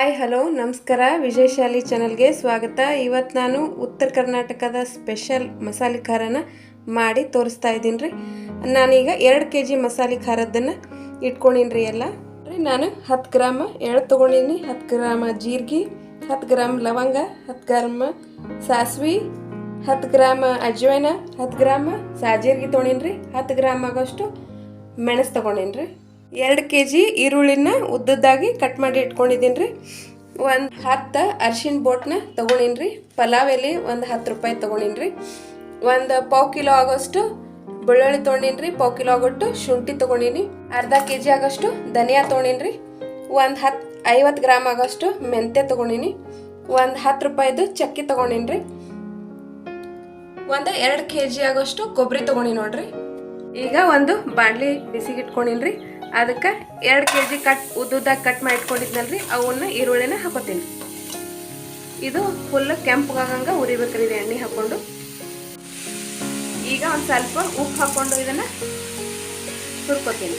Hi hello ನಮಸ್ಕಾರ ವಿಜಯಶಾಲಿ ಚಾನಲ್ಗೆ ಸ್ವಾಗತ. ಇವತ್ತು ನಾನು ಉತ್ತರ ಕರ್ನಾಟಕದ ಸ್ಪೆಷಲ್ ಮಸಾಲೆ ಖಾರನ ಮಾಡಿ ತೋರಿಸ್ತಾ ಇದ್ದೀನಿ ರೀ. ನಾನೀಗ 2 kg ಮಸಾಲೆ ಖಾರದನ್ನು ಇಟ್ಕೊಂಡಿನಿ ಎಲ್ಲ. ನಾನು 10 ಗ್ರಾಮ್ ಎಳ್ಳು ತೊಗೊಂಡಿನಿ, 10 ಗ್ರಾಮ್ ಜೀರಿಗೆ, 10 ಗ್ರಾಮ್ ಲವಂಗ, 10 ಗ್ರಾಮ್ ಸಾಸಿವೆ, 10 ಗ್ರಾಮ್ ಅಜ್ವೈನ, 10 ಗ್ರಾಮ್ ಸಾಜೀರಿಗೆ ತೊಗೊಂಡಿನಿ ರೀ, 10 ಗ್ರಾಮ್ ಆಗೋಷ್ಟು ಮೆಣಸು ತೊಗೊಂಡಿನಿ ರೀ. 2 kg ಈರುಳ್ಳಿನ ಉದ್ದದ್ದಾಗಿ ಕಟ್ ಮಾಡಿ ಇಟ್ಕೊಂಡಿದ್ದೀನಿ ರೀ. ಒಂದು 10 ಅರಿಶಿನ ಬೋಟ್ನ ತೊಗೊಂಡಿನಿ ರೀ. ಪಲಾವ್ ಎಲೆ ಒಂದು 10 ರೂಪಾಯಿ ತೊಗೊಂಡಿನಿ ರೀ. ಒಂದು ಪಾವು ಕಿಲೋ ಆಗೋಷ್ಟು ಬೆಳ್ಳುಳ್ಳಿ ತೊಗೊಂಡಿನಿ ರೀ. ಪಾವು ಕಿಲೋ ಆಗೋಷ್ಟು ಶುಂಠಿ ತೊಗೊಂಡಿನಿ. ಅರ್ಧ kg ಆಗೋಷ್ಟು ಧನಿಯಾ ತೊಗೊಂಡಿನಿ ರೀ. ಒಂದು 50 ಗ್ರಾಮ್ ಆಗೋಷ್ಟು ಮೆಂತ್ಯ ತೊಗೊಂಡಿನಿ. ಒಂದು 10 ರೂಪಾಯಿದು ಚಕ್ಕಿ ತೊಗೊಂಡಿನಿ ರೀ. ಒಂದು 2 kg ಆಗೋಷ್ಟು ಕೊಬ್ಬರಿ ತೊಗೊಂಡಿನಿ ನೋಡ್ರಿ. ಈಗ ಒಂದು ಬಾಣಲಿ ಬಿಸಿಗೆ ಇಟ್ಕೊಂಡಿನಿ ರೀ. ಅದಕ್ಕೆ 2 kg ಉದ್ದುದಾಗಿ ಕಟ್ ಮಾಡಿ ಇಟ್ಕೊಂಡಿದ್ನಲ್ರಿ, ಅವನ್ನ ಈರುಳ್ಳಿನ ಹಾಕೋತೀನಿ. ಇದು ಫುಲ್ ಕೆಂಪಗಾಗಂಗೆ ಉರಿಬೇಕ್ರಿ ಇದು ಎಣ್ಣೆ ಹಾಕೊಂಡು. ಈಗ ಒಂದು ಸ್ವಲ್ಪ ಉಪ್ಪು ಹಾಕೊಂಡು ಇದನ್ನ ಹುರ್ಕೋತೀನಿ.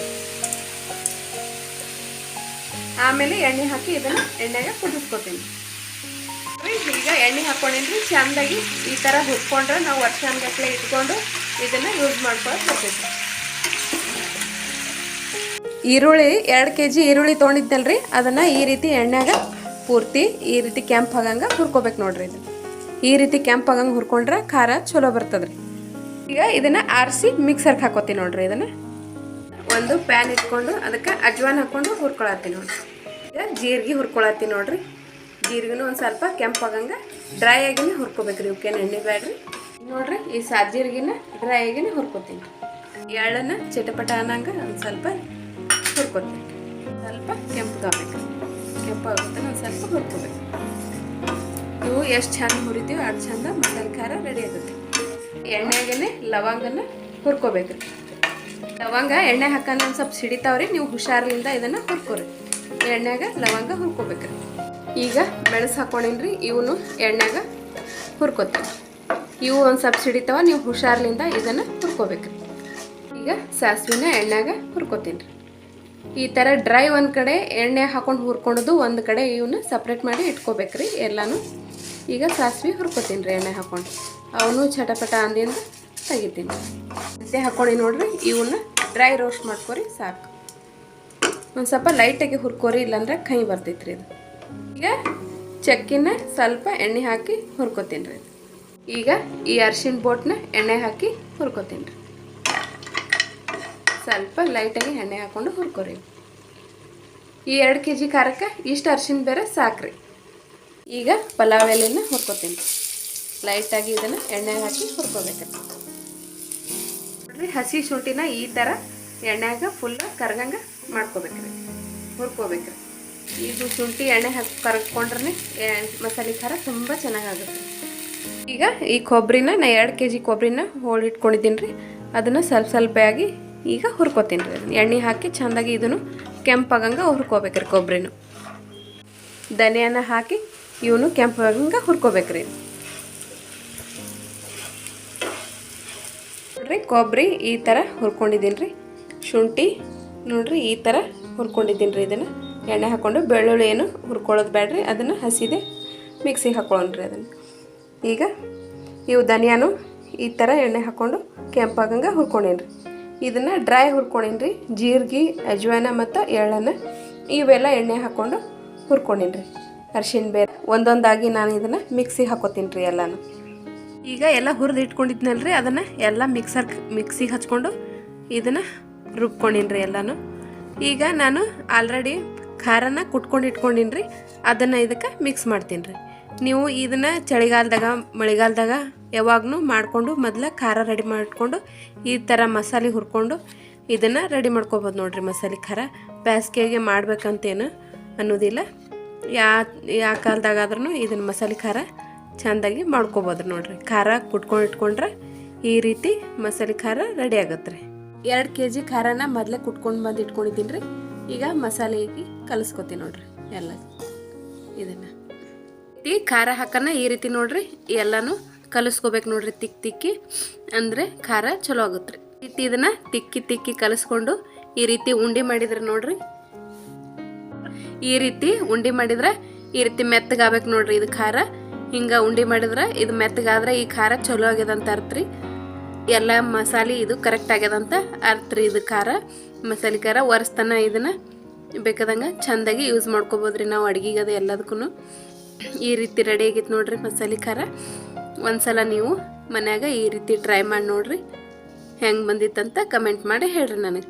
ಆಮೇಲೆ ಎಣ್ಣೆ ಹಾಕಿ ಇದನ್ನ ಎಣ್ಣೆಗೆ ಕುದಿಸ್ಕೋತೀನಿ. ಈಗ ಎಣ್ಣೆ ಹಾಕೊಂಡಿನ್ರಿ. ಚೆಂದಾಗಿ ಈ ಥರ ಹುರ್ಕೊಂಡ್ರೆ ನಾವು ವರ್ಷಾನ್ಗಟ್ಲೆ ಇಟ್ಕೊಂಡು ಇದನ್ನ ಯೂಸ್ ಮಾಡ್ಕೊಳ್ಳೋದು ಬರ್ತೈತಿ. ಈರುಳ್ಳಿ 2 kg ಈರುಳ್ಳಿ ತೊಗೊಂಡಿದ್ದಲ್ರಿ, ಅದನ್ನು ಈ ರೀತಿ ಎಣ್ಣೆಗ ಪೂರ್ತಿ ಈ ರೀತಿ ಕೆಂಪಾಗಂಗೆ ಹುರ್ಕೋಬೇಕು ನೋಡ್ರಿ. ಇದು ಈ ರೀತಿ ಕೆಂಪಾಗಂಗೆ ಹುರ್ಕೊಂಡ್ರೆ ಖಾರ ಚಲೋ ಬರ್ತದ್ರಿ. ಈಗ ಇದನ್ನು ಆರಿಸಿ ಮಿಕ್ಸರ್ಗೆ ಹಾಕೋತೀನಿ ನೋಡ್ರಿ. ಇದನ್ನು ಒಂದು ಪ್ಯಾನ್ ಇಟ್ಕೊಂಡು ಅದಕ್ಕೆ ಅಜ್ವಾನ್ ಹಾಕ್ಕೊಂಡು ಹುರ್ಕೊಳತ್ತೀನಿ ನೋಡ್ರಿ. ಈಗ ಜೀರಿಗೆ ಹುರ್ಕೊಳತ್ತೀನಿ ನೋಡ್ರಿ. ಜೀರಿಗೆನೂ ಒಂದು ಸ್ವಲ್ಪ ಕೆಂಪಾಗಂಗೆ ಡ್ರೈ ಆಗಿನೇ ಹುರ್ಕೋಬೇಕ್ರಿ. ಇವಕ್ಕೇನು ಎಣ್ಣೆ ಬೇಡ್ರಿ ನೋಡ್ರಿ. ಈ ಸಾಜೀರಿಗೆನ ಡ್ರೈ ಆಗಿನೇ ಹುರ್ಕೋತೀನಿ. ಎಳ್ಳನ್ನು ಚಿಟಪಟ ಅನ್ನಂಗೆ ಒಂದು ಸ್ವಲ್ಪ ಹುರ್ಕೋತೀನಿ. ಸ್ವಲ್ಪ ಕೆಂಪಗಾಗಬೇಕು. ಕೆಂಪಾಗುತ್ತೆ ಒಂದು ಸ್ವಲ್ಪ ಹುರ್ಕೋಬೇಕು. ಇವು ಎಷ್ಟು ಚಂದ ಹುರಿತೀವಿ ಅಷ್ಟು ಚಂದ ಮಸಾಲೆ ಖಾರ ರೆಡಿ ಆಗುತ್ತೆ. ಎಣ್ಣೆಗೇ ಲವಂಗನ ಹುರ್ಕೋಬೇಕ್ರಿ. ಲವಂಗ ಎಣ್ಣೆ ಹಾಕೋಣ ಒಂದು ಸ್ವಲ್ಪ ಸಿಡಿತಾವ್ರಿ. ನೀವು ಹುಷಾರ್ಲಿಂದ ಇದನ್ನು ಹುರ್ಕೋರಿ. ಎಣ್ಣೆಗೆ ಲವಂಗ ಹುರ್ಕೋಬೇಕ್ರಿ. ಈಗ ಮೆಣಸು ಹಾಕೊಂಡಿನ್ರಿ. ಇವನು ಎಣ್ಣೆಗ ಹುರ್ಕೋತೀನಿ. ಇವು ಒಂದು ಸ್ವಲ್ಪ ಸಿಡಿತಾವ, ನೀವು ಹುಷಾರ್ಲಿಂದ ಇದನ್ನು ಹುರ್ಕೋಬೇಕ್ರಿ. ಈಗ ಸಾಸಿವೆನ ಎಣ್ಣೆಗ ಹುರ್ಕೋತೀನಿ ರೀ. ಈ ಥರ ಡ್ರೈ ಒಂದು ಕಡೆ ಎಣ್ಣೆ ಹಾಕೊಂಡು ಹುರ್ಕೊಳೋದು, ಒಂದು ಕಡೆ ಇವನ್ನ ಸಪ್ರೇಟ್ ಮಾಡಿ ಇಟ್ಕೋಬೇಕ್ರಿ ಎಲ್ಲನೂ. ಈಗ ಸಾಸಿವೆ ಹುರ್ಕೋತೀನಿ ರೀ ಎಣ್ಣೆ ಹಾಕೊಂಡು. ಅವನು ಚಟಪಟ ಅಂದಿಂದ ತೆಗಿತೀನಿ. ಮತ್ತೆ ಹಾಕ್ಕೊಂಡು ನೋಡ್ರಿ. ಇವನ್ನ ಡ್ರೈ ರೋಸ್ಟ್ ಮಾಡ್ಕೊರಿ ಸಾಕು. ಒಂದು ಸ್ವಲ್ಪ ಲೈಟಾಗಿ ಹುರ್ಕೋರಿ, ಇಲ್ಲಾಂದ್ರೆ ಕೈ ಬರ್ತೈತೆ ರೀ ಇದು. ಈಗ ಚಕ್ಕಿನ ಸ್ವಲ್ಪ ಎಣ್ಣೆ ಹಾಕಿ ಹುರ್ಕೋತೀನಿ ರೀ. ಈಗ ಈ ಅರಿಶಿನ ಬೋಟ್ನ ಎಣ್ಣೆ ಹಾಕಿ ಹುರ್ಕೋತೀನಿ ರೀ. ಸ್ವಲ್ಪ ಲೈಟಾಗಿ ಎಣ್ಣೆ ಹಾಕ್ಕೊಂಡು ಹುರ್ಕೋರಿ. ಈ 2 kg ಖಾರಕ್ಕೆ ಇಷ್ಟು ಅರಿಶಿನ ಬೇರೆ ಸಾಕ್ರಿ. ಈಗ ಪಲಾವ್ ಎಲೆನ ಹುರ್ಕೋತೀನಿ. ಲೈಟಾಗಿ ಇದನ್ನು ಎಣ್ಣೆ ಹಾಕಿ ಹುರ್ಕೋಬೇಕು ನೋಡ್ರಿ. ಹಸಿ ಶುಂಠಿನ ಈ ಥರ ಎಣ್ಣೆಗೆ ಫುಲ್ ಕರ್ಗಂಗೆ ಮಾಡ್ಕೋಬೇಕ್ರಿ, ಹುರ್ಕೋಬೇಕ್ರಿ. ಇದು ಶುಂಠಿ ಎಣ್ಣೆ ಹಾಕಿ ಕರ್ಕೊಂಡ್ರೆ ಮಸಾಲೆ ಖಾರ ತುಂಬ ಚೆನ್ನಾಗಾಗುತ್ತೆ. ಈಗ ಈ ಕೊಬ್ಬರಿನ ನಾ 2 kg ಕೊಬ್ಬರಿನ ಹೋಳಿಟ್ಕೊಂಡಿದ್ದೀನಿ ರೀ. ಅದನ್ನು ಸ್ವಲ್ಪ ಆಗಿ ಈಗ ಹುರ್ಕೋತೀನಿ ರೀ. ಎಣ್ಣೆ ಹಾಕಿ ಚೆಂದಾಗಿ ಇದನ್ನು ಕೆಂಪಾಗಂಗೆ ಹುರ್ಕೋಬೇಕ್ರಿ. ಕೊಬ್ಬರಿನ ಧನಿಯಾನ ಹಾಕಿ ಇವನು ಕೆಂಪಾಗಂಗೆ ಹುರ್ಕೋಬೇಕ್ರಿ ನೋಡ್ರಿ. ಕೊಬ್ಬರಿ ಈ ಥರ ಹುರ್ಕೊಂಡಿದ್ದೀನಿ ರೀ. ಶುಂಠಿ ನೋಡ್ರಿ ಈ ಥರ ಹುರ್ಕೊಂಡಿದ್ದೀನಿ ರೀ. ಇದನ್ನು ಎಣ್ಣೆ ಹಾಕ್ಕೊಂಡು ಬೆಳ್ಳುಳ್ಳಿ ಏನು ಹುರ್ಕೊಳ್ಳೋದು ಬೇಡ್ರಿ, ಅದನ್ನು ಹಸಿದೆ ಮಿಕ್ಸಿಗೆ ಹಾಕ್ಕೊಳ್ಳೋಣ್ರಿ ಅದನ್ನು. ಈಗ ಇವು ಧನಿಯಾನು ಈ ಥರ ಎಣ್ಣೆ ಹಾಕ್ಕೊಂಡು ಕೆಂಪಾಗಂಗೆ ಹುರ್ಕೊಂಡೀನಿ ರೀ. ಇದನ್ನು ಡ್ರೈ ಹುರ್ಕೊಂಡೀನಿ ರೀ. ಜೀರಿಗೆ, ಅಜ್ವಾನ ಮತ್ತು ಎಳ್ಳನ್ನು ಇವೆಲ್ಲ ಎಣ್ಣೆ ಹಾಕ್ಕೊಂಡು ಹುರ್ಕೊಂಡೀನಿ ರೀ. ಅರಿಶಿನ ಬೇರೆ ಒಂದೊಂದಾಗಿ ನಾನು ಇದನ್ನು ಮಿಕ್ಸಿಗೆ ಹಾಕೋತೀನಿ ರೀ ಎಲ್ಲನೂ. ಈಗ ಎಲ್ಲ ಹುರಿದು ಇಟ್ಕೊಂಡಿದ್ನಲ್ರಿ, ಅದನ್ನು ಎಲ್ಲ ಮಿಕ್ಸಿಗೆ ಹಚ್ಕೊಂಡು ಇದನ್ನು ರುಬ್ಕೊಂಡೀನಿ ರೀ ಎಲ್ಲನೂ. ಈಗ ನಾನು ಆಲ್ರೆಡಿ ಖಾರನ ಕುಟ್ಕೊಂಡು ಇಟ್ಕೊಂಡೀನಿ ರೀ. ಅದನ್ನು ಇದಕ್ಕೆ ಮಿಕ್ಸ್ ಮಾಡ್ತೀನಿ ರೀ. ನೀವು ಇದನ್ನು ಚಳಿಗಾಲದಾಗ ಮಳೆಗಾಲದಾಗ ಯಾವಾಗೂ ಮಾಡಿಕೊಂಡು ಮೊದಲು ಖಾರ ರೆಡಿ ಮಾಡಿಕೊಂಡು ಈ ಥರ ಮಸಾಲೆ ಹುರ್ಕೊಂಡು ಇದನ್ನು ರೆಡಿ ಮಾಡ್ಕೊಬೋದು ನೋಡಿರಿ. ಮಸಾಲೆ ಖಾರ ಬೇಸಿಗೆಗೆ ಮಾಡ್ಬೇಕಂತೇನು ಅನ್ನೋದಿಲ್ಲ. ಯಾವ ಕಾಲದಾಗಾದ್ರೂ ಇದನ್ನು ಮಸಾಲೆ ಖಾರ ಚೆಂದಾಗಿ ಮಾಡ್ಕೊಬೋದು ನೋಡಿರಿ. ಖಾರ ಕುಟ್ಕೊಂಡು ಇಟ್ಕೊಂಡ್ರೆ ಈ ರೀತಿ ಮಸಾಲೆ ಖಾರ ರೆಡಿ ಆಗುತ್ತೆ ರೀ. 2 kg ಖಾರನ ಮೊದಲೇ ಕುಟ್ಕೊಂಡು ಬಂದು ಇಟ್ಕೊಂಡಿದ್ದೀನಿ ರೀ. ಈಗ ಮಸಾಲೆಗೆ ಕಲಿಸ್ಕೊತೀನಿ ನೋಡಿರಿ ಎಲ್ಲ. ಇದನ್ನು ಈ ಖಾರ ಹಾಕೋಣ ಈ ರೀತಿ ನೋಡ್ರಿ ಎಲ್ಲನೂ ಕಲಿಸ್ಕೋಬೇಕು ನೋಡ್ರಿ. ತಿಕ್ಕಿ ಅಂದರೆ ಖಾರ ಚಲೋ ಆಗುತ್ತೆ ರೀ. ಇದನ್ನು ತಿಕ್ಕಿ ಕಲಿಸ್ಕೊಂಡು ಈ ರೀತಿ ಉಂಡೆ ಮಾಡಿದ್ರೆ ನೋಡ್ರಿ ಈ ರೀತಿ ಉಂಡೆ ಮಾಡಿದ್ರೆ ಈ ರೀತಿ ಮೆತ್ತಗಾಗಬೇಕು ನೋಡ್ರಿ ಇದು ಖಾರ. ಹಿಂಗೆ ಉಂಡೆ ಮಾಡಿದ್ರೆ ಇದು ಮೆತ್ತಗಾದ್ರೆ ಈ ಖಾರ ಚಲೋ ಆಗ್ಯದಂತ ಅರ್ಥ ರೀ. ಎಲ್ಲ ಮಸಾಲೆ ಇದು ಕರೆಕ್ಟ್ ಆಗ್ಯದಂತ ಅರ್ಥ ರೀ. ಇದು ಖಾರ ಮಸಾಲೆ ಖಾರ ಒರೆಸ್ತಾನ ಇದನ್ನು ಬೇಕಾದಂಗೆ ಚೆಂದಾಗಿ ಯೂಸ್ ಮಾಡ್ಕೊಬೋದ್ರಿ ನಾವು ಅಡುಗೆಗೆ ಅದು ಎಲ್ಲದಕ್ಕೂ. ಈ ರೀತಿ ರೆಡಿ ಆಗಿತ್ತು ನೋಡ್ರಿ ಮಸಾಲೆ ಖಾರ. ಒಂದ್ಸಲ ನೀವು ಮನ್ಯಾಗ ಈ ರೀತಿ ಟ್ರೈ ಮಾಡಿ ನೋಡ್ರಿ, ಹೆಂಗೆ ಬಂದಿತ್ತಂತ ಕಮೆಂಟ್ ಮಾಡಿ ಹೇಳ್ರಿ ನನಗೆ.